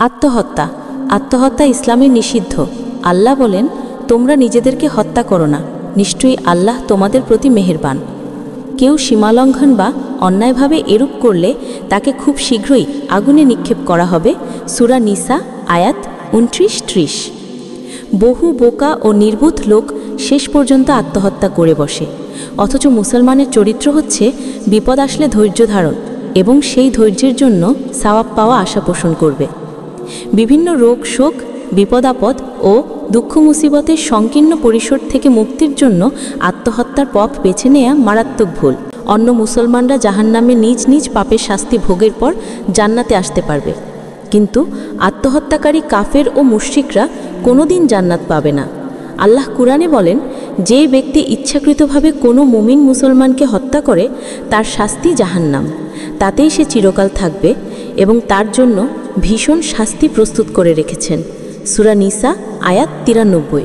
আত্মহত্যা। আত্মহত্যা ইসলামে নিষিদ্ধ। আল্লাহ বলেন, তোমরা নিজেদেরকে হত্যা করো না, নিশ্চয়ই আল্লাহ তোমাদের প্রতি মেহেরবান। কেউ সীমালঙ্ঘন বা অন্যায়ভাবে এরূপ করলে তাকে খুব শীঘ্রই আগুনে নিক্ষেপ করা হবে। সূরা নিসা আয়াত 29-30। বহু বোকা ও নির্বোধ লোক শেষ পর্যন্ত আত্মহত্যা করে বসে, অথচ মুসলমানের চরিত্র হচ্ছে বিপদ আসলে ধৈর্য ধারণ এবং সেই ধৈর্যের জন্য সওয়াব পাওয়া আশা পোষণ করবে। বিভিন্ন রোগ শোক, বিপদ আপদ ও দুঃখ মুসিবতের সংকীর্ণ পরিসর থেকে মুক্তির জন্য আত্মহত্যার পথ বেছে নেওয়া মারাত্মক ভুল। অন্য মুসলমানরা জাহান্নামে নিজ নিজ পাপের শাস্তি ভোগের পর জান্নাতে আসতে পারবে, কিন্তু আত্মহত্যাকারী কাফের ও মুশরিকরা কোনোদিন জান্নাত পাবে না। আল্লাহ কুরআনে বলেন, যে ব্যক্তি ইচ্ছাকৃতভাবে কোনো মুমিন মুসলমানকে হত্যা করে তার শাস্তি জাহান্নাম, তাতেই সে চিরকাল থাকবে এবং তার জন্য ভীষণ শাস্তি প্রস্তুত করে রেখেছেন। সূরা নিসা আয়াত 93।